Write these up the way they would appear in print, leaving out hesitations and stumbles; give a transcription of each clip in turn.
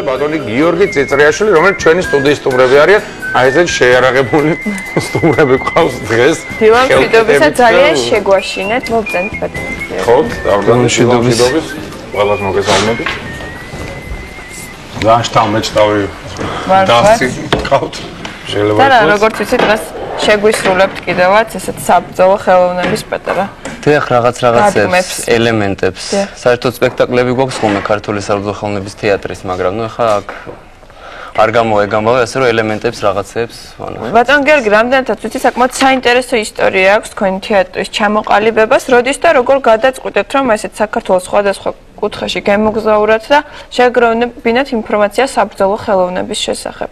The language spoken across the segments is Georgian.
ბატონი გიორგი წიწრიაშვილი, რომელიც ჩვენი სტუდიის სტუმრები არიან, აი ეს შეიარაღებული სტუმრები ყავს დღეს. მშვიდობისა ძალიან შეგვაშინეთ, მოგწენთ ბატონო. ხო, მშვიდობის. ყველას მოგესალმებით. დააშთავმეჭტავი დასი ყავთ. შეიძლება და როგორც ვიცი დღეს შეგვისრულებთ კიდევაც ესეთ საბრძოლო ხელოვნების პატარა. დიახ, რაღაც ელემენტებს. საერთოდ სპექტაკლები გვაქვს ხოლმე ქართული საბრძოლო ხელოვნების თეატრის, მაგრამ ნუ ახლა აქ არ გამოეგამბავე, ასე რომ ელემენტებს რაღაცებს ვანახავ. ბატონ გიორგი, რამდენადაც ვიცი, საკმაოდ საინტერესო ისტორია აქვს თქვენი თეატრის ჩამოყალიბებას, როდის და როგორ გადაწყვიტეთ, რომ ესეთ საქართველოს სხვადასხვა კუთხეში გემოგზაუროთ და შეგროვებინათ ინფორმაცია საბრძოლო ხელოვნების შესახებ.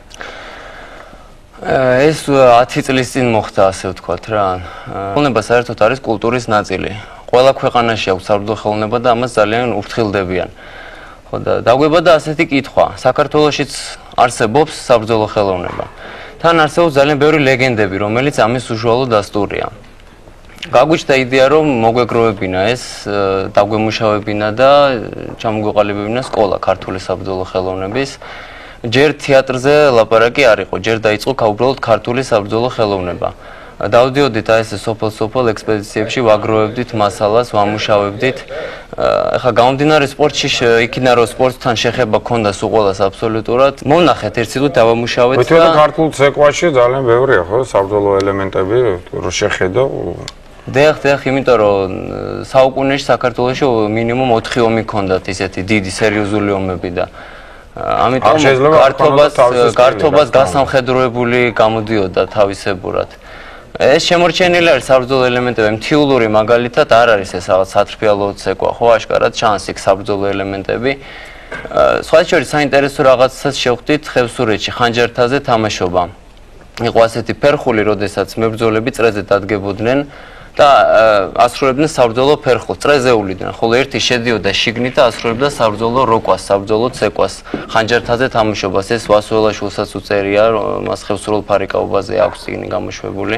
ეს 10 წლის წინ მოხდა, ასე ვთქვათ რა. ხელოვნება საერთოდ არის კულტურის ნაწილი. ყველა ქვეყანაში აქვს საბრძოლო ხელოვნება და ამას ძალიან უფრთხილდებიან. ხო და დაგვებადა ასეთი კითხვა. საქართველოშიც არსებობს საბრძოლო ხელოვნება. თან არსებობს ძალიან ბევრი ლეგენდები, რომელიც ამის უშუალო დასტურია. გაგვიჩნდა იდეა, რომ მოგვეგროვებინა ეს, დაგვემუშავებინა და ჩამოგვეყალიბებინა სკოლა ქართული საბრძოლო ხელოვნების. ჯერ თეატრზე ლაპარაკი არ იყო, ჯერ დაიწყო უბრალოდ ქართული საბრძოლო ხელოვნება. დავდიოდით აი ეს სოფელ-სოფელ ექსპედიციებში, ვაგროვებდით მასალას, ვამუშავებდით. ახლა გამომდინარე სპორტში, იქიდან რომ სპორტთან შეხება ქონდა სულ ყველას აბსოლუტურად. მონახეთ ერთ სიტყვით დავამუშავეთ და თვითონ ქართულ ცეკვაში ძალიან ბევრია ხო საბრძოლო ელემენტები, რო შეხედო. დიახ, იმიტომ რომ საუკუნეში საქართველოში მინიმუმ 4 ომი ქონდათ ისეთი დიდი სერიოზული ომები და ამიტომ გართობას გასამხედროებული გამოდიოდა თავისებურად. ეს შემორჩენილი არის საბრძოლო ელემენტები, მთიულური მაგალითად არ არის ეს რაღაც სატრფიალო ცეკვა, ხო, აშკარად ჩანს იქ საბრძოლო ელემენტები. სხვა შორის საინტერესო რაღაცას შევხვდით ხევსურეთში, ხანჯართაზე თამაშობა. იყო ასეთი ფერხული, როდესაც მებრძოლები წრეზე დადგებოდნენ და ასრულებდნენ საბრძოლო ფერხულს, წრეზე უვლიდნენ, ხოლო ერთი შედიოდა შიგნით და ასრულებდა საბრძოლო როკვას, საბრძოლო ცეკვას, ხანჯართაზე თამაშობას. ეს ვასუელაშვილსაც უწერია, მას ხევსურულ ფარიკაობაზე აქვს წიგნი გამოშვებული.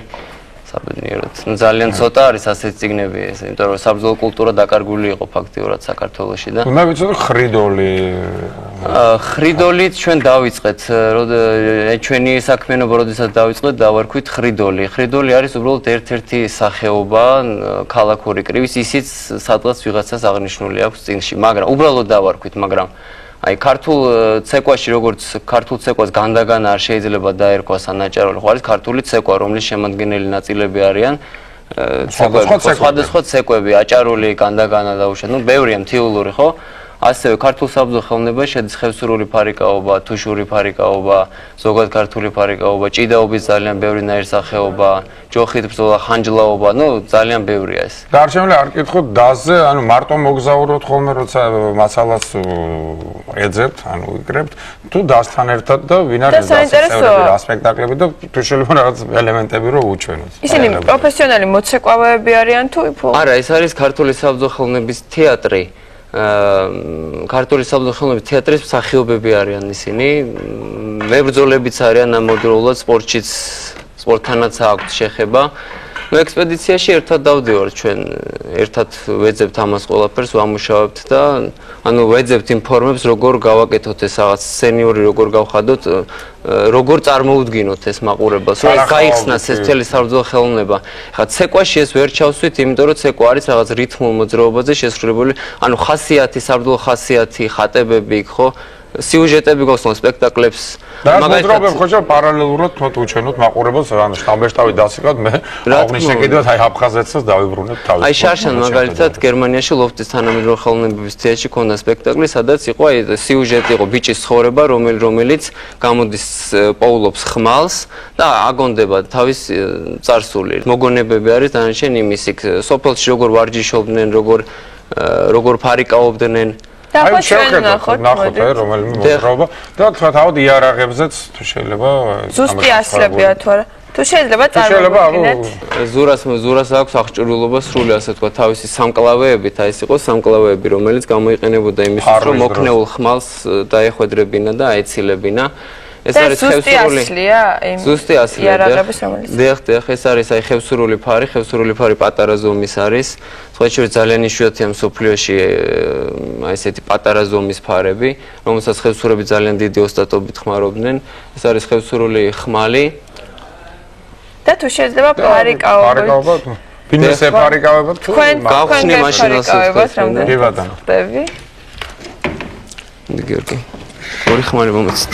საბედნიეროდ. ძალიან ცოტა არის ასეთი წიგნები, იმიტომ რომ საბრძოლო კულტურა დაკარგული იყო ფაქტიურად საქართველოში და უნდა ვიცოდე ხრიდოლი. ხრიდოლით ჩვენ დავიწყეთ, ჩვენი საქმიანობა როდესაც დავიწყეთ, დავარქვით ხრიდოლი. ხრიდოლი არის უბრალოდ ერთ-ერთი სახეობა ქალაქური კრივის, ისიც სადღაც ვიღაცას აღნიშნული აქვს წიგნში, მაგრამ უბრალოდ დავარქვით, მაგრამ აი ქართულ ცეკვაში როგორც ქართულ ცეკვას განდაგან არ შეიძლება დაერქვას ანაჭარული, ხო არის ქართული ცეკვა, რომლის შემადგენელი ნაწილები არიან სხვადასხვა ცეკვები, აჭარული, განდაგანა და უშენ, ნუ ბევრია მთიულური, ხო? ასევე ქართულ საბრძოლო ხელოვნებაში შედის ხევსურული ფარიკაობა, თუშური ფარიკაობა, ზოგად ქართული ფარიკაობა, ჭიდაობის ძალიან ბევრი ნაირსახეობა, ჯოხით ბრძოლა, ხანჯლაობა, ნუ ძალიან ბევრია ეს. და არ შემიძლია არ კითხოთ დასზე, ანუ მარტო მოგზაუროთ ხოლმე, როცა მასალას ეძებთ, ანუ ვიკრებთ, თუ დასთან ერთად და ვინ არის დასწრებული რა სპექტაკლები და თუ შეიძლება რაღაც ელემენტები რო უჩვენოთ. ისინი პროფესიონალი მოცეკვავეები არიან თუ არა, ეს არის ქართული საბრძოლო ხელოვნების თეატრი. ქართული საბრძოლო ხელოვნების თეატრის მსახიობები არიან ისინი, მებრძოლებიც არიან ამავდროულად სპორტთანაც აქვს შეხება. ნუ ექსპედიციაში ერთად დავდივართ ჩვენ, ერთად ვეძებთ ამას ყველაფერს, ვამუშავებთ და ანუ ვეძებთ იმ ფორმებს, როგორ გავაკეთოთ ეს რაღაც სენიორი, როგორ გავხადოთ, როგორ წარმოუდგინოთ ეს მაყურებელს, რომ ეს გაიხსნას ეს მთელი საბრძოლო ხელოვნება. ხა ცეკვაში ეს ვერ ჩავსვით, იმიტომ რომ ცეკვა არის რაღაც რითმულ მოძრაობაზე შესრულებული, ანუ ხასიათი, საბრძოლო ხასიათი, ხატებები, ხო? სიუჟეტები გოსმო სპექტაკლებს მაგალითად ხო პარალელურად თოთ უჩვენოთ მაყურებელს რა შტაბ-შტაბი დასიკავთ მე აღნიშნე კიდევ აი აფხაზეთსაც დავიბრუნებ თავის აი შარშან მაგალითად გერმანიაში ლოფტის თანამედროვე ხელოვნების თეატრში ქონდა სპექტაკლი სადაც იყო აი სიუჟეტი იყო ბიჭის ცხოვრება რომელიც გამოდის პოულობს ხმალს და აგონდება თავის წარსული მოგონებები არის დანარჩენ იმის იქ სოფელში როგორ ვარჯიშობდნენ როგორ ფარიკაობდნენ და შევხედოთ ნახოთ რომელიმე მოძრაობა და თქვა თავად იარაღებზეც თუ შეიძლება ზუსტი ასლებია თუ არა თუ შეიძლება წარმოგიდგინეთ ზურას აქვს აღჭურვილობა სრული ასე თქვა თავისი სამკლავეებით აი ეს იყო სამკლავეები რომელიც გამოიყენებოდა იმისთვის რომ მოქნეულ ხმალს დაეხვედრებინა და აეცილებინა ეს არის ხევსურული. ზუსტი ასლია. იარაღების რომელიც. დიახ, ეს არის აი ხევსურული ფარი პატარა ზომის არის. სხვაჩვენებრივ ძალიან იშვიათია მსოფლიოში აი ესეთი პატარა ზომის ფარები, რომელსაც ხევსურები ძალიან დიდი ოსტატობით ხმარობდნენ. ეს არის ხევსურული ხმალი. და თუ შეიძლება ფარიკაობოთ. ფინესე ფარიკაობოთ თუ გავხსნი მაშინას რამდენი. კი ბატონო. ხდები. გიორგი. ორი ხმალი მომეცით.